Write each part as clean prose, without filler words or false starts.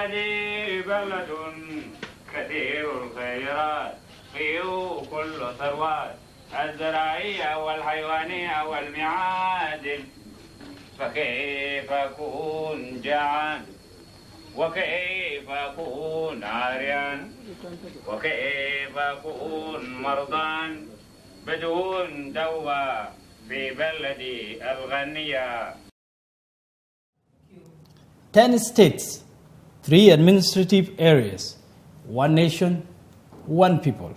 هذه بلد كثير الخيرات فيه كل ثروات الزراعية والحيوانية والمعادن فكيف أكون جاعان وكيف أكون عاريان وكيف أكون مرضان بدون دواء في بلدي الغنية. 10 states, 3 administrative areas, 1 nation, 1 people.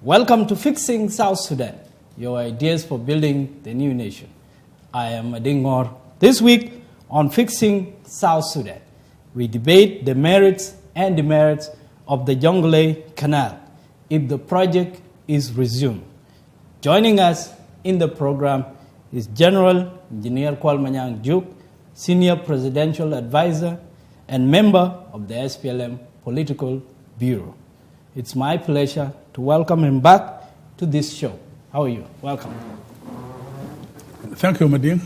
Welcome to Fixing South Sudan, your ideas for building the new nation. I am Adingor. This week on Fixing South Sudan, we debate the merits and demerits of the Jonglei Canal if the project is resumed. Joining us in the program is General Engineer Kuol Manyang Juuk, Senior Presidential Advisor and member of the SPLM Political Bureau. It's my pleasure to welcome him back to this show. How are you? Welcome. Thank you, Manyang.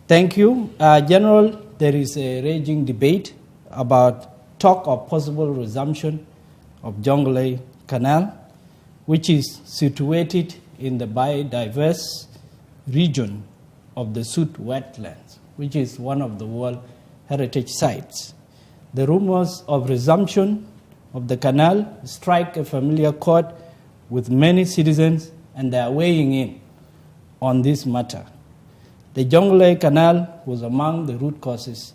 Thank you. General, there is a raging debate about talk of possible resumption of Jonglei Canal, which is situated in the biodiverse region of the Sud wetlands, which is one of the World Heritage Sites. The rumors of resumption of the canal strike a familiar chord with many citizens, and they are weighing in on this matter. The Jonglei Canal was among the root causes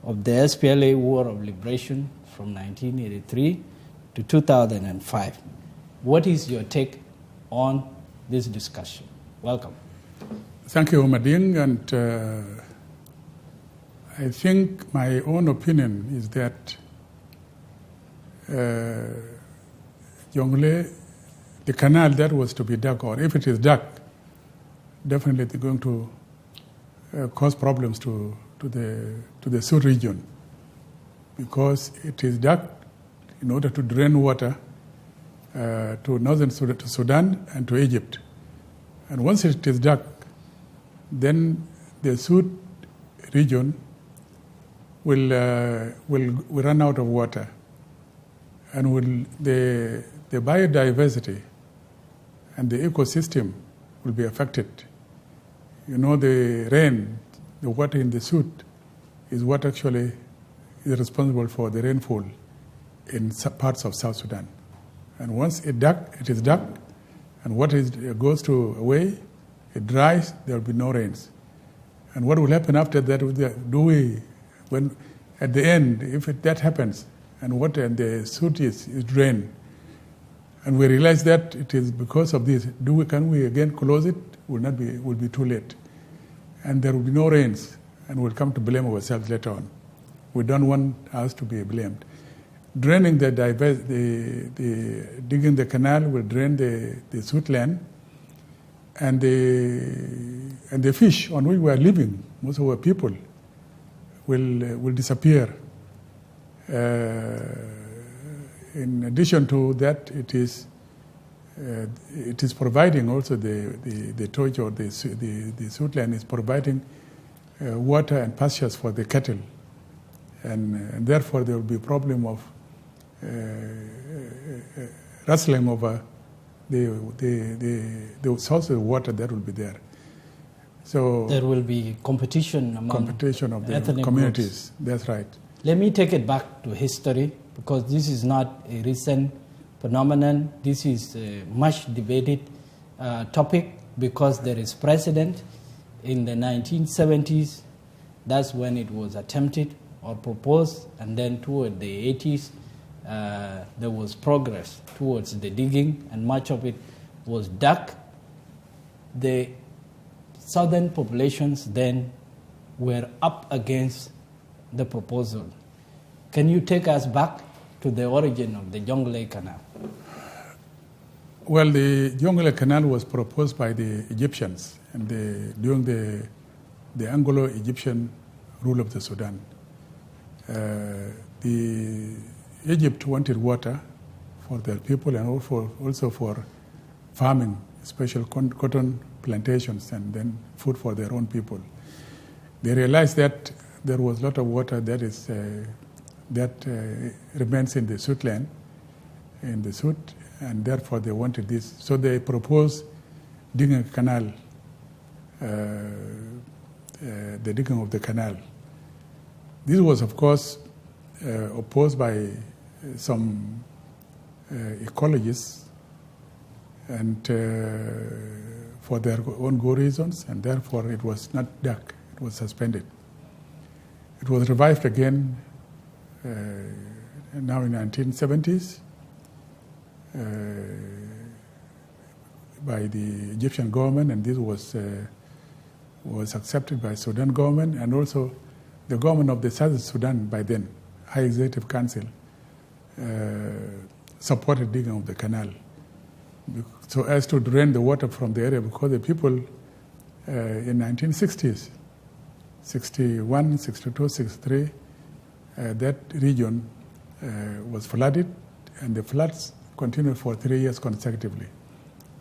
of the SPLA War of Liberation from 1983 to 2005. What is your take on this discussion? Welcome. Thank you, Manyang. And I think my own opinion is that Jonglei, the canal that was to be dug, or if it is dug, definitely it's going to cause problems to the Sud region, because it is dug in order to drain water to northern Sudan, to Sudan and to Egypt. And once it is dug, then the Sud region will run out of water, and the biodiversity and the ecosystem will be affected. You know, the rain, the water in the Sud is what actually is responsible for the rainfall in parts of South Sudan. And once it is dug, and water goes away, it dries, there will be no rains. And what will happen after that? When at the end, if that happens, and water and the Sud is drained, and we realize that it is because of this, can we again close it? Will be too late, and there will be no rains, and we'll come to blame ourselves later on. We don't want us to be blamed. Draining digging the canal will drain the Sud land, and the fish on which we are living, most of our people, will disappear. In addition to that, it is providing also the torch, or the Sud land is providing water and pastures for the cattle, and therefore there will be a problem of rustling over the source of water that will be there. So there will be competition of the communities. Groups. That's right. Let me take it back to history, because this is not a recent phenomenon. This is a much debated topic, because there is precedent. In the 1970s, that's when it was attempted or proposed, and then toward the 80s, there was progress towards the digging, and much of it was dug. The southern populations then were up against the proposal. Can you take us back to the origin of the Jonglei Canal? Well, the Jonglei Canal was proposed by the Egyptians and during the Anglo-Egyptian rule of the Sudan. Egypt wanted water for their people, and also for farming, special cotton plantations, and then food for their own people. They realized that there was a lot of water that remains in the Sud land, in the Sud, and therefore they wanted this. So they proposed digging a canal, the digging of the canal. This was, of course, opposed by some ecologists, and for their own good reasons, and therefore it was not dug, it was suspended. It was revived again now in the 1970s by the Egyptian government, and this was accepted by Sudan government, and also the government of the Southern Sudan by then, High Executive Council, supported digging of the canal, so as to drain the water from the area, because the people in 1960s, 61, 62, 63, that region was flooded, and the floods continued for 3 years consecutively.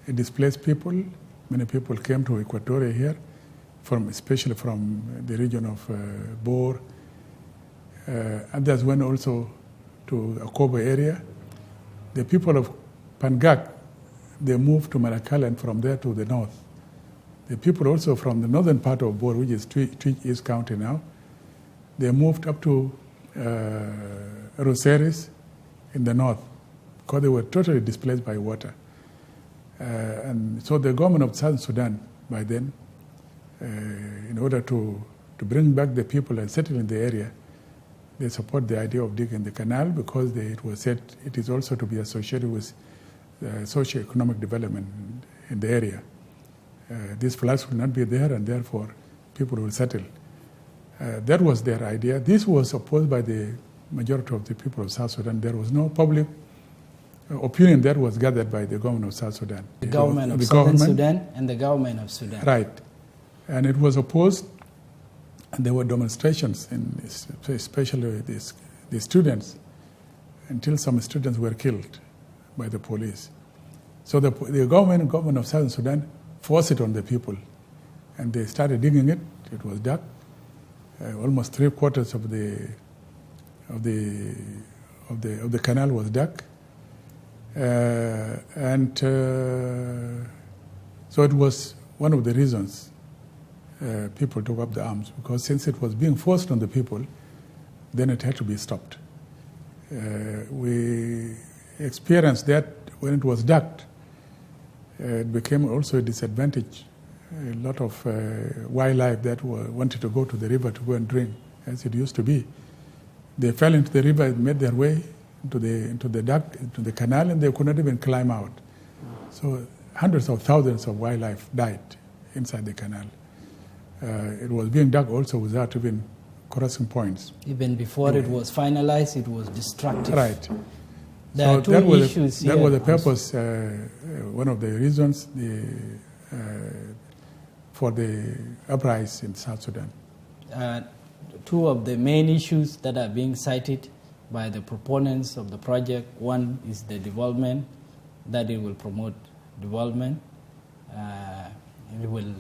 It displaced people. Many people came to Equatoria here, especially from the region of Bor. Others went also to Akobo area. The people of Pangak, they moved to Malakal, and from there to the north. The people also from the northern part of Bor, which is Twitch East County now, they moved up to Roseris in the north, because they were totally displaced by water. And so the government of Southern Sudan by then, in order to bring back the people and settle in the area, they support the idea of digging the canal, because it was said it is also to be associated with socio-economic development in the area. These floods will not be there, and therefore people will settle. That was their idea. This was opposed by the majority of the people of South Sudan. There was no public opinion that was gathered by the government of South Sudan. The government of Southern Sudan and the government of Sudan. Right. And it was opposed, and there were demonstrations, especially the students, until some students were killed by the police. So the government of Southern Sudan forced it on the people, and they started digging it. It was dug. Almost 3/4 of the canal was dug, and so it was one of the reasons people took up the arms, because since it was being forced on the people, then it had to be stopped. We experienced that when it was dug. It became also a disadvantage. A lot of wildlife that wanted to go to the river to go and drink, as it used to be, they fell into the river and made their way into the canal, and they could not even climb out. So hundreds of thousands of wildlife died inside the canal. It was being dug also without even crossing points. Even before it was finalized, it was destructive. Right. There are two issues here. That was the purpose, one of the reasons for the uprising in South Sudan. Two of the main issues that are being cited by the proponents of the project. One is the development, that it will promote development. It will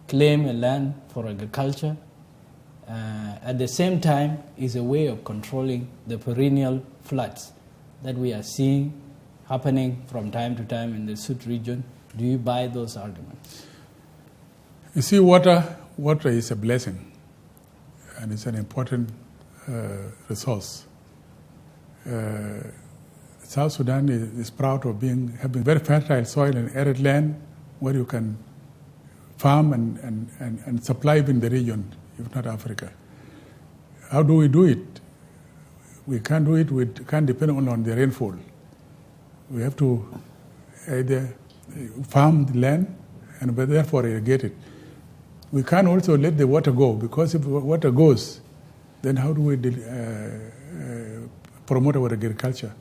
claim a land for agriculture. At the same time, is a way of controlling the perennial floods that we are seeing happening from time to time in the Sud region. Do you buy those arguments? You see, water is a blessing, and it's an important resource. South Sudan is proud of having very fertile soil and arid land where you can farm and supply even the region, if not Africa. How do we do it? We can't do it. We can't depend only on the rainfall. We have to either farm the land and therefore irrigate it. We can't also let the water go, because if water goes, then how do we promote our agriculture?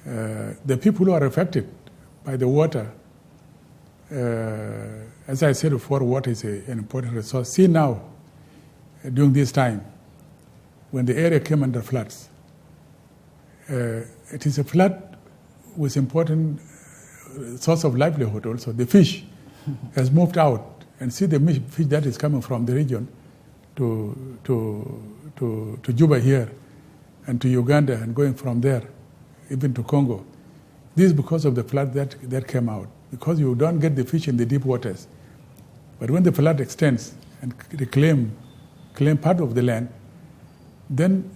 The people who are affected by the water, as I said before, water is an important resource. See now, during this time, when the area came under floods, it is a flood with important source of livelihood also. The fish has moved out, and see the fish that is coming from the region Juba here and to Uganda and going from there even to Congo. This is because of the flood that came out, because you don't get the fish in the deep waters. But when the flood extends and claim part of the land, then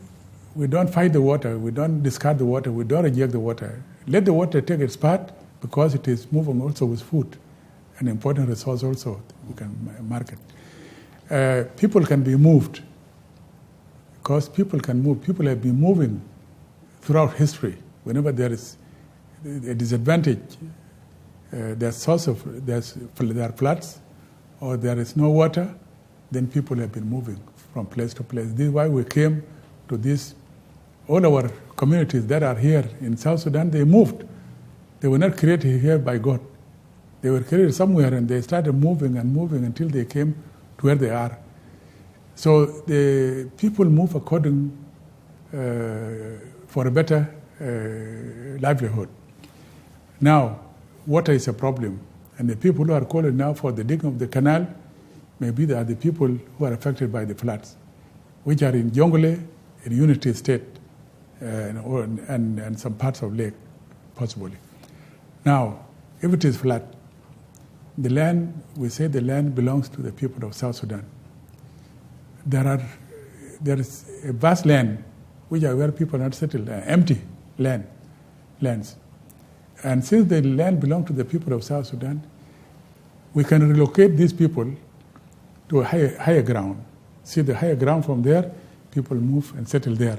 we don't fight the water, we don't discard the water, we don't reject the water. Let the water take its part, because it is moving also with food, an important resource also we can market. People can be moved, because people can move. People have been moving throughout history. Whenever there is a disadvantage, there are floods, or there is no water, then people have been moving from place to place. This is why we came to this. All our communities that are here in South Sudan, they moved. They were not created here by God. They were created somewhere, and they started moving and moving until they came to where they are. So the people move according for a better livelihood. Now, water is a problem, and the people who are calling now for the digging of the canal, maybe they are the people who are affected by the floods, which are in Jonglei, in Unity State, and some parts of Lake, possibly. Now, if it is flat, the land, we say the land belongs to the people of South Sudan. There is a vast land which are where people are not settled, empty lands. And since the land belongs to the people of South Sudan, we can relocate these people to a higher ground. See the higher ground from there, people move and settle there.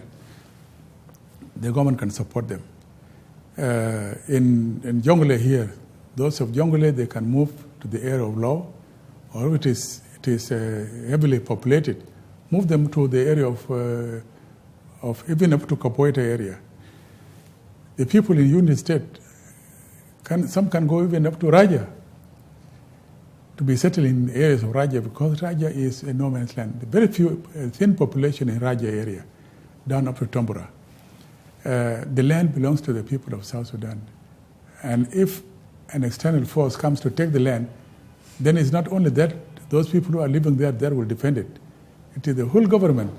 The government can support them. In Jonglei here, those of Jonglei, they can move to the area of law, or if it is heavily populated, move them to the area of even up to Kapoeta area. The people in Unity State, some can go even up to Raja to be settled in areas of Raja, because Raja is a no man's land. Very few, thin population in Raja area, down up to Tombora. The land belongs to the people of South Sudan. And if an external force comes to take the land, then it's not only that those people who are living there will defend it. It is the whole government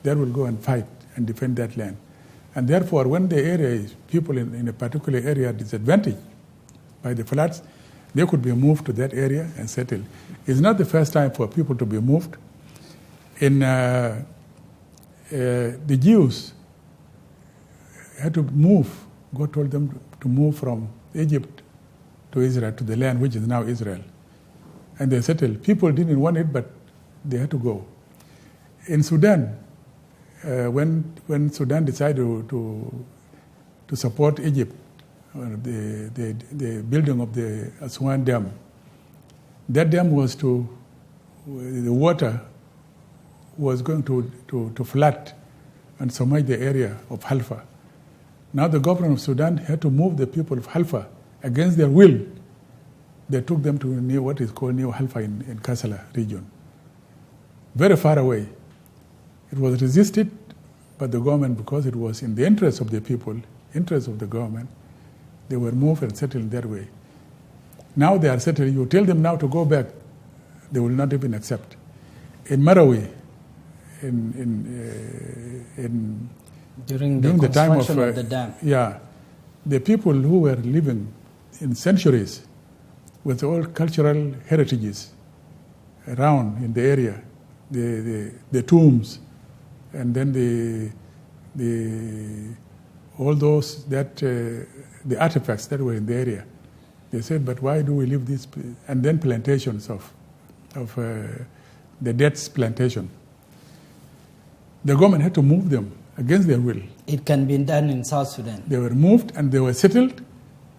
that will go and fight and defend that land. And therefore, when the area is, people in a particular area are disadvantaged by the floods, they could be moved to that area and settle. It's not the first time for people to be moved. In the Jews had to move. God told them to move from Egypt to Israel, to the land which is now Israel. And they settled. People didn't want it, but they had to go. In Sudan, when Sudan decided to support Egypt, the building of the Aswan Dam, that dam was the water was going to flood and submerge the area of Halfa. Now the government of Sudan had to move the people of Halfa against their will. They took them to what is called New Halfa in Kassala region, very far away. It was resisted by the government because it was in the interest of the people, interest of the government. They were moved and settled that way. Now they are settled. You tell them now to go back, they will not even accept. In Marawi, during the time of the dam, the people who were living in centuries with all cultural heritages around in the area, the tombs, and then all those the artifacts that were in the area. They said, but why do we leave this? And then plantations of the Debts plantation. The government had to move them against their will. It can be done in South Sudan. They were moved and they were settled,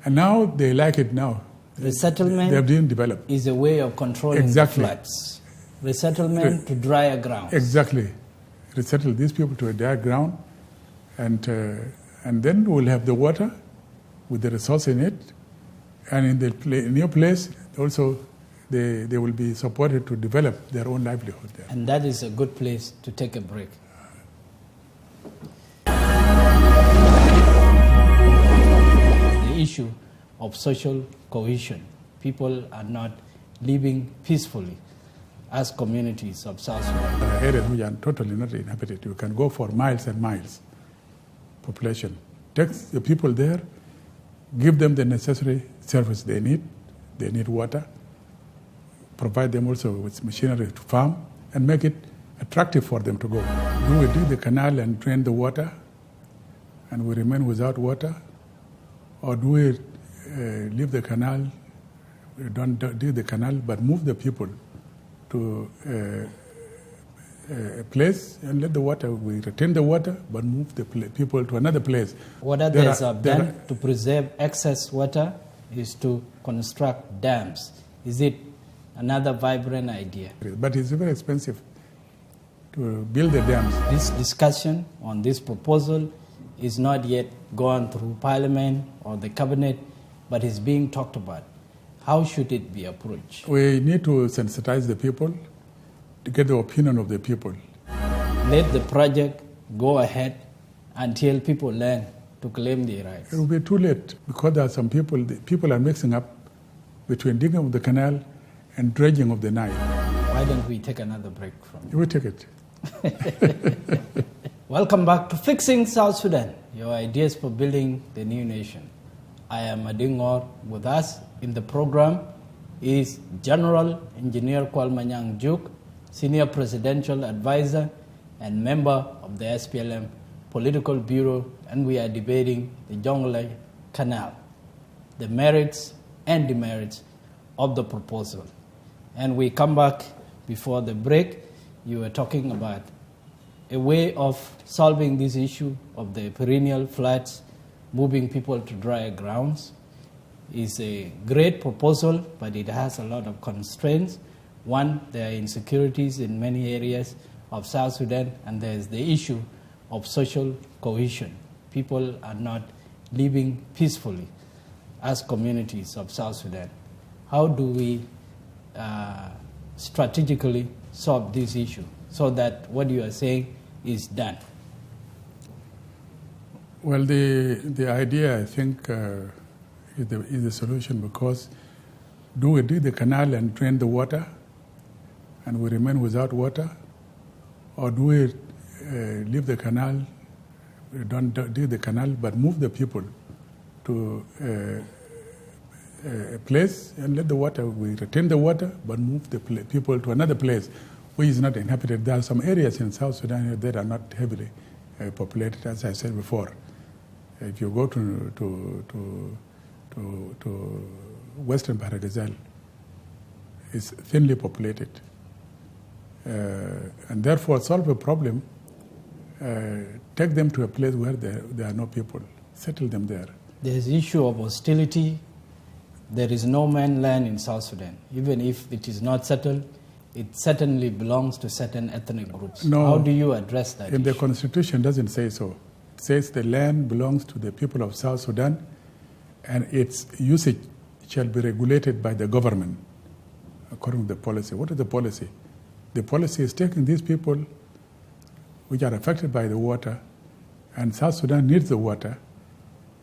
and now they like it now. Resettlement they didn't develop. Is a way of controlling the floods. Resettlement to drier ground. Exactly. Resettle these people to a drier ground, and then we'll have the water with the resource in it, and in the new place also they will be supported to develop their own livelihood there. And that is a good place to take a break. The issue of social cohesion. People are not living peacefully. as communities of South Sudan? Areas which are totally not inhabited. You can go for miles and miles. Population. Take the people there, give them the necessary service they need. They need water. Provide them also with machinery to farm and make it attractive for them to go. Do we dig the canal and drain the water and we remain without water? Or do we leave the canal, we don't dig the canal, but move the people to a place and let the water, we retain the water, but move the people to another place. What others have done to preserve excess water is to construct dams. Is it another vibrant idea? But it's very expensive to build the dams. This discussion on this proposal is not yet gone through Parliament or the Cabinet, but is being talked about. How should it be approached? We need to sensitize the people to get the opinion of the people. Let the project go ahead until people learn to claim their rights. It will be too late because there are some people are mixing up between digging of the canal and dredging of the Nile. Why don't we take another break from you? We take it. Welcome back to Fixing South Sudan, your ideas for building the new nation. I am Adingor. With us in the program is General Engineer Kuol Manyang Juuk, Senior Presidential Advisor and member of the SPLM Political Bureau, and we are debating the Jonglei Canal, the merits and demerits of the proposal. And we come back before the break. You were talking about a way of solving this issue of the perennial floods, moving people to drier grounds. Is a great proposal, but it has a lot of constraints. One, there are insecurities in many areas of South Sudan, and there's the issue of social cohesion. People are not living peacefully as communities of South Sudan. How do we strategically solve this issue so that what you are saying is done? Well, the idea, I think, is the solution, because do we dig the canal and drain the water and we remain without water? Or do we leave the canal, we don't dig the canal, but move the people to a place and let the water, we retain the water, but move the people to another place which is not inhabited? There are some areas in South Sudan that are not heavily populated, as I said before. If you go to Western Paragazal, it's thinly populated. And therefore, solve a problem, take them to a place where there are no people, settle them there. There's the issue of hostility. There is no man's land in South Sudan. Even if it is not settled, it certainly belongs to certain ethnic groups. No, how do you address that in issue? the Constitution doesn't say so. It says the land belongs to the people of South Sudan and its usage shall be regulated by the government according to the policy. What is the policy? The policy is taking these people which are affected by the water, and South Sudan needs the water.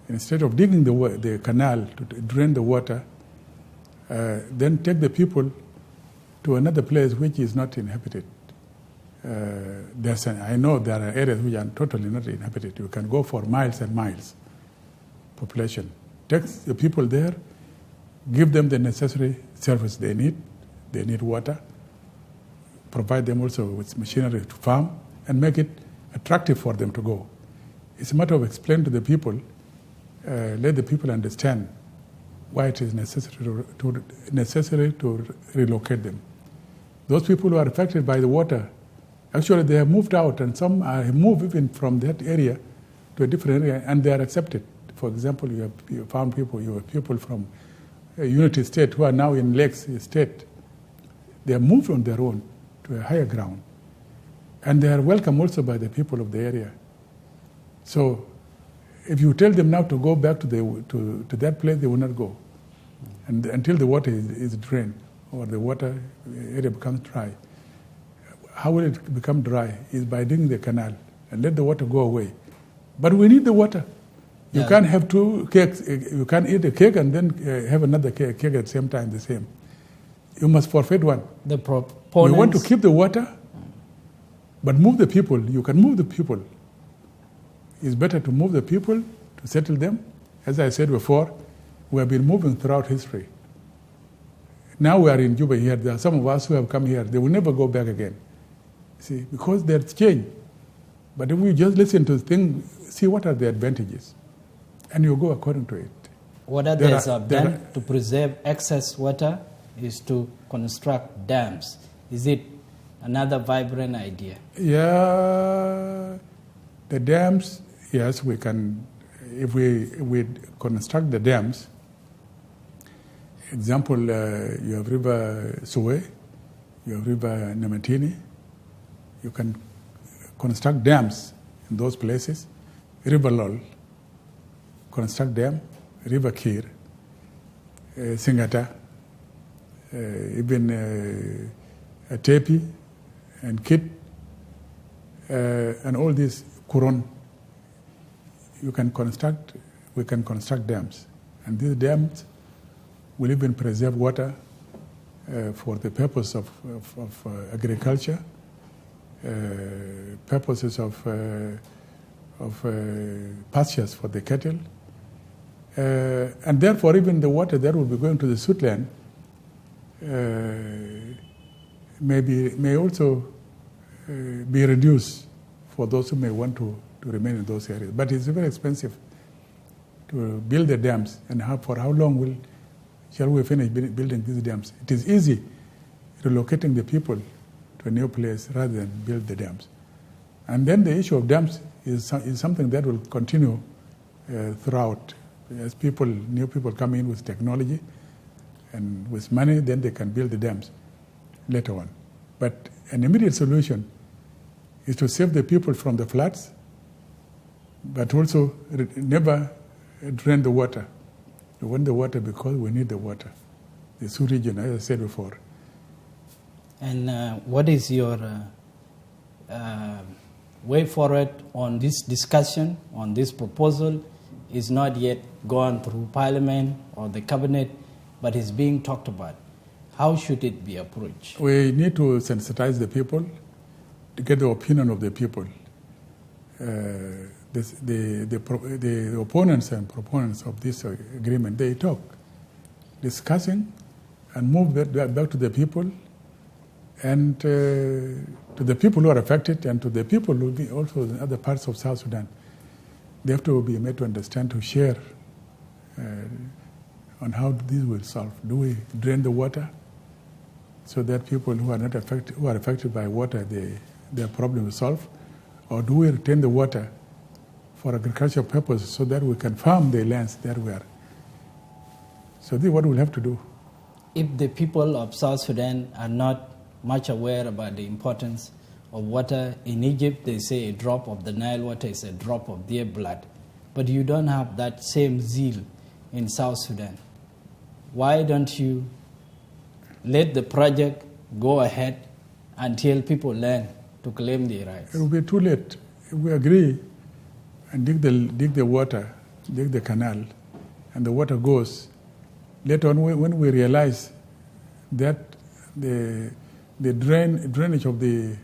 Instead of digging the canal to drain the water, then take the people to another place which is not inhabited. I know there are areas which are totally not inhabited. You can go for miles and miles. Population. Take the people there, give them the necessary service they need. They need water. Provide them also with machinery to farm and make it attractive for them to go. It's a matter of explaining to the people, let the people understand why it is necessary to relocate them. Those people who are affected by the water, actually they have moved out, and some have moved even from that area to a different area, and they are accepted. For example, you have people from Unity State who are now in Lakes State. They have moved on their own to a higher ground, and they are welcome also by the people of the area. So if you tell them now to go back to that place, they will not go, and until the water is drained or the water area becomes dry. How will it become dry? Is by digging the canal and let the water go away. But we need the water. You can't have two cakes. You can't eat a cake and then have another cake at the same time. The same. you must forfeit one. The proponents... We want to keep the water, but move the people. You can move the people. It's better to move the people, to settle them. As I said before, we have been moving throughout history. Now we are in Juba here. There are some of us who have come here. They will never go back again. See, because there's change. But if we just listen to things, see what are the advantages, and you go according to it. What others have done to preserve excess water is to construct dams. Is it another vibrant idea? Yeah, the dams, yes, we can. If we construct the dams, example, you have River Suwe, you have River Namatini, you can construct dams in those places. River Lol, construct dam, River Kir, Singata, even Tepi and Kit, and all these Kuron, we can construct dams. And these dams will even preserve water for the purpose of agriculture, purposes of pastures for the cattle, and therefore even the water that will be going to the Suitland may also be reduced for those who may want to remain in those areas. But it's very expensive to build the dams, and for how long shall we finish building these dams? It is easy relocating the people to a new place rather than build the dams. And then the issue of dams is something that will continue throughout. As new people come in with technology and with money, then they can build the dams later on. But an immediate solution is to save the people from the floods, but also never drain the water. We want the water because we need the water. The Sioux region, as I said before. And what is your way forward on this discussion, on this proposal? Is not yet gone through Parliament or the Cabinet, but is being talked about. How should it be approached? We need to sensitize the people to get the opinion of the people. The opponents and proponents of this agreement, they talk, discussing, and move that back to the people, and to the people who are affected, and to the people who be also in other parts of South Sudan. They have to be made to understand, to share on how this will solve. Do we drain the water so that people who are not affected, who are affected by water, their problem is solved, or do we retain the water for agricultural purposes so that we can farm the lands that we are? So this is what we'll have to do. If the people of South Sudan are not much aware about the importance of water, in Egypt they say a drop of the Nile water is a drop of their blood. But you don't have that same zeal in South Sudan. Why don't you let the project go ahead until people learn to claim their rights? It will be too late. If we agree and dig the water, dig the canal, and the water goes, later on when we realize that the drainage of the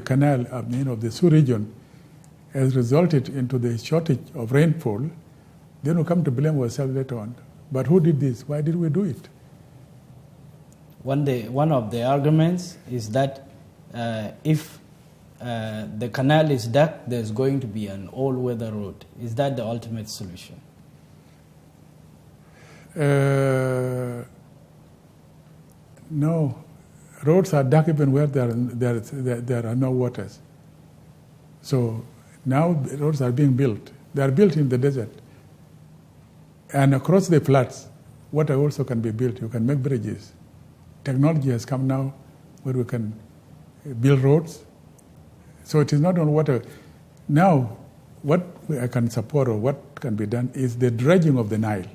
canal, of the Sioux region, has resulted into the shortage of rainfall, then we'll come to blame ourselves later on. But who did this? Why did we do it? One of the arguments is that if the canal is dug, there's going to be an all-weather road. Is that the ultimate solution? No. Roads are dug even where there are no waters. So now roads are being built. They are built in the desert. And across the flats, water also can be built. You can make bridges. Technology has come now where we can build roads. So it is not on water. Now, what I can support or what can be done is the dredging of the Nile.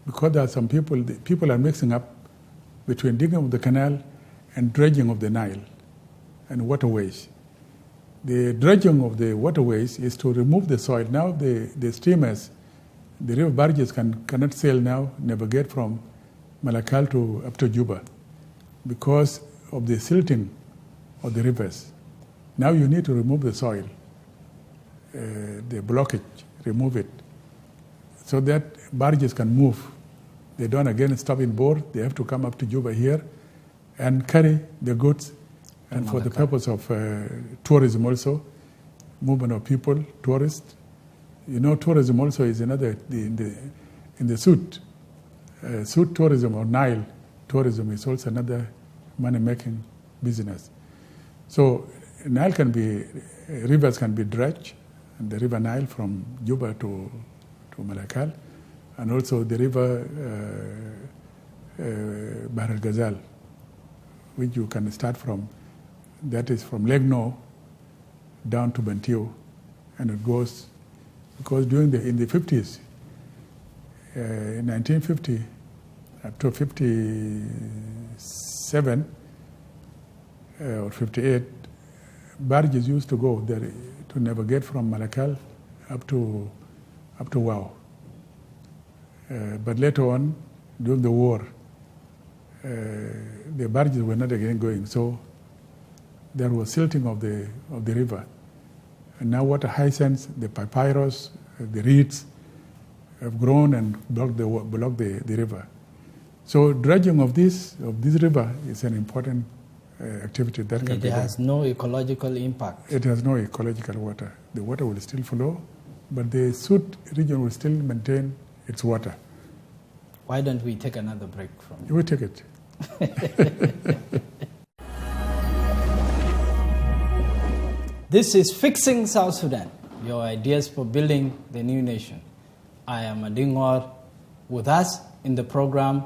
Because there are some people are mixing up between digging of the canal and dredging of the Nile and waterways. The dredging of the waterways is to remove the soil. Now the steamers, the river barges cannot sail now, navigate from Malakal to up to Juba because of the silting of the rivers. Now you need to remove the soil, the blockage, remove it, so that barges can move. They don't again stop in Bor. They have to come up to Juba here and carry the goods, and for the purpose of tourism also, movement of people, tourists. You know, tourism also is another in the Sud tourism or Nile tourism is also another money-making business. So Nile can be, rivers can be dredged, and the river Nile from Juba to Malakal, and also the river Bahr el Ghazal, which you can start from, that is from Legno down to Bentiu, and it goes, because in the 50s, in 1950 up to 57 or 58, barges used to go there to navigate from Malakal up to Wau. But later on, during the war, the barges were not again going, so there was silting of the river. And now water hyacinths, the papyrus, the reeds have grown and blocked the river. So dredging of this river is an important activity that can be done. It has no ecological impact. It has no ecological water. The water will still flow, but the Sud region will still maintain its water. Why don't we take another break from you? We take it. This is Fixing South Sudan, your ideas for building the new nation. I am Adingor. With us in the program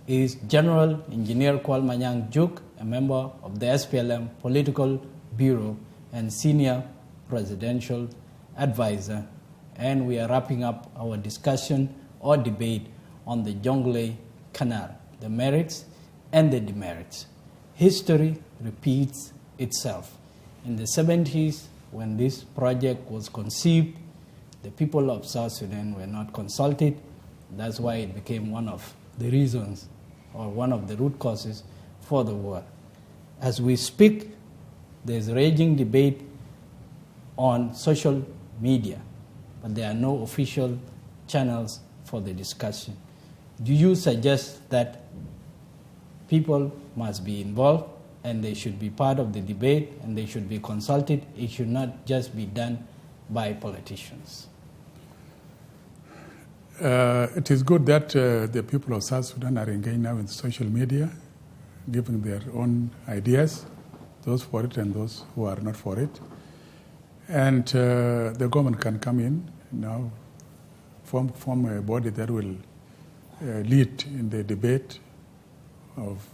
is General Engineer Kuol Manyang Juuk, a member of the SPLM Political Bureau and Senior Presidential Advisor. And we are wrapping up our discussion or debate on the Jonglei Canal, the merits and the demerits. History repeats itself. In the 70s, when this project was conceived, the people of South Sudan were not consulted. That's why it became one of the reasons or one of the root causes for the war. As we speak, there's raging debate on social media, but there are no official channels for the discussion. Do you suggest that people must be involved and they should be part of the debate and they should be consulted? It should not just be done by politicians. It is good that the people of South Sudan are engaged now in social media, giving their own ideas, those for it and those who are not for it. And the government can come in now, form a body that will lead in the debate of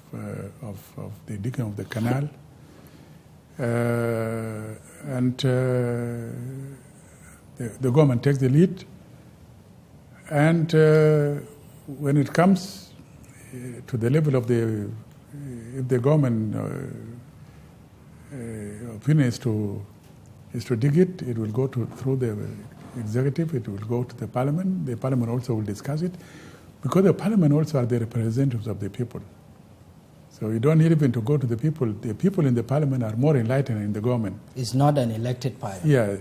the digging of the canal. And the government takes the lead. And when it comes to the level of if the government opinion is to dig it, it will go through the executive, it will go to the parliament. The parliament also will discuss it, because the parliament also are the representatives of the people. So you don't need even to go to the people. The people in the parliament are more enlightened than the government. It's not an elected parliament. Yeah.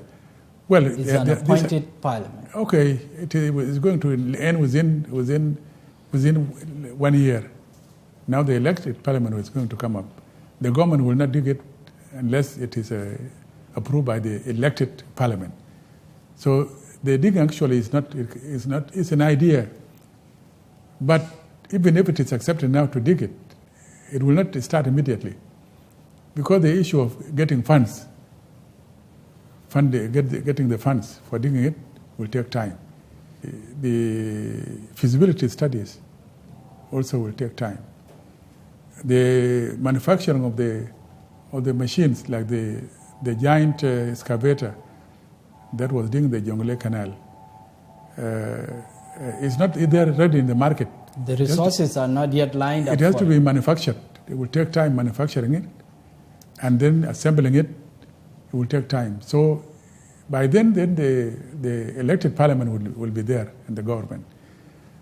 Well, it's an appointed parliament. Okay, it's going to end within 1 year. Now the elected parliament is going to come up. The government will not dig it unless it is approved by the elected parliament. So the digging actually is it's an idea. But even if it is accepted now to dig it, it will not start immediately, because the issue of getting funds, getting the funds for digging it will take time. The feasibility studies also will take time. The manufacturing of the machines, like the giant excavator that was digging the Jonglei Canal, is not either ready in the market. The resources are not yet lined up. It has to be manufactured. It will take time manufacturing it, and then assembling it. It will take time. So by then the elected parliament will be there in the government.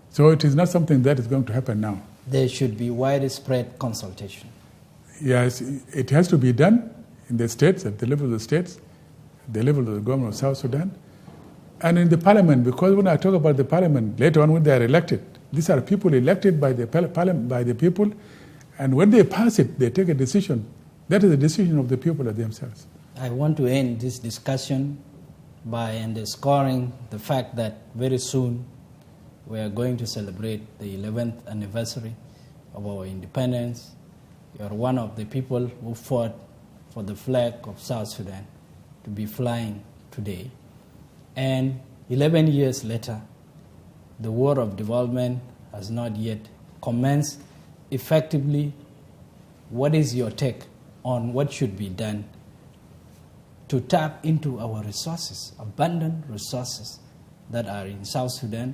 So it is not something that is going to happen now. there should be widespread consultation. Yes, it has to be done in the states, at the level of the states, the level of the government of South Sudan, and in the parliament, because when I talk about the parliament, later on when they are elected, these are people elected by the parliament, by the people, and when they pass it, they take a decision. That is the decision of the people themselves. I want to end this discussion by underscoring the fact that very soon we are going to celebrate the 11th anniversary of our independence. You are one of the people who fought for the flag of South Sudan to be flying today. And 11 years later, the war of development has not yet commenced effectively. What is your take on what should be done to tap into our resources, abundant resources that are in South Sudan?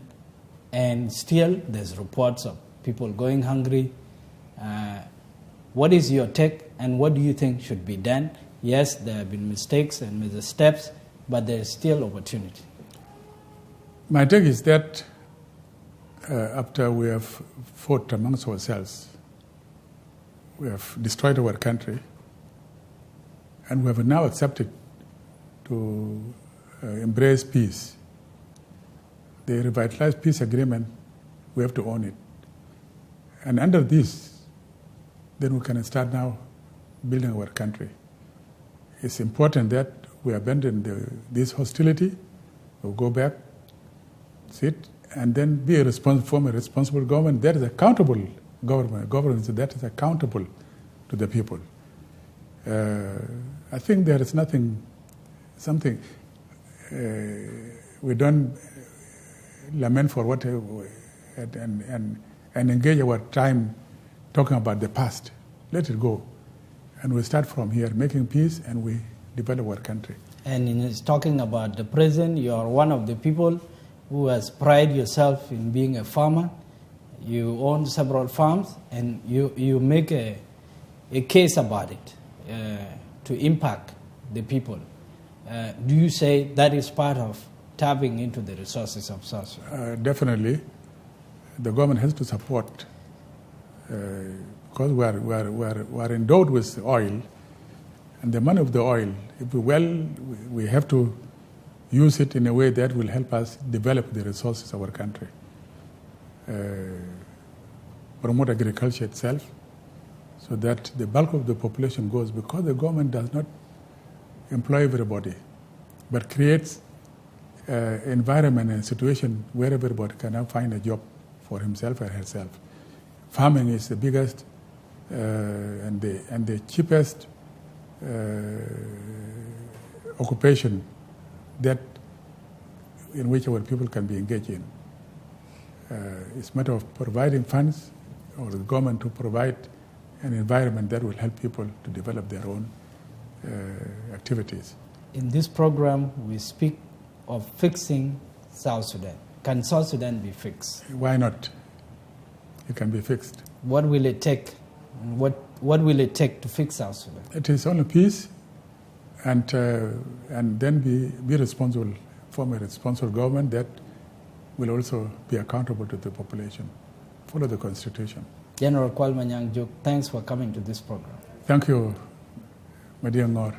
And still, there's reports of people going hungry. What is your take, and what do you think should be done? Yes, there have been mistakes and missteps, but there is still opportunity. My take is that after we have fought amongst ourselves, we have destroyed our country, and we have now accepted to embrace peace. The revitalized peace agreement, we have to own it. And under this, then we can start now building our country. It's important that we abandon this hostility, we'll go back, sit, and then be form a responsible government that is accountable governance that is accountable to the people. I think there is something we don't lament for what and engage our time talking about the past. Let it go. And we start from here, making peace, and we develop our country. And in talking about the present, you are one of the people who has pride yourself in being a farmer. You own several farms, and you make a case about it to impact the people. Do you say that is part of tapping into the resources of South Sudan? Definitely. The government has to support because we are endowed with oil, and the money of the oil, if we have to use it in a way that will help us develop the resources of our country, promote agriculture itself, so that the bulk of the population goes, because the government does not employ everybody, but creates environment and situation where everybody can now find a job for himself or herself. Farming is the biggest and the cheapest occupation in which our people can be engaged in. It's a matter of providing funds, or the government to provide an environment that will help people to develop their own activities. In this program, we speak of fixing South Sudan. Can South Sudan be fixed? Why not? It can be fixed. What will it take? What will it take to fix South Sudan? It is only peace, and then be responsible, form a responsible government that will also be accountable to the population. Follow the Constitution. General Kuol Manyang, Juuk, thanks for coming to this program. Thank you, Manyang.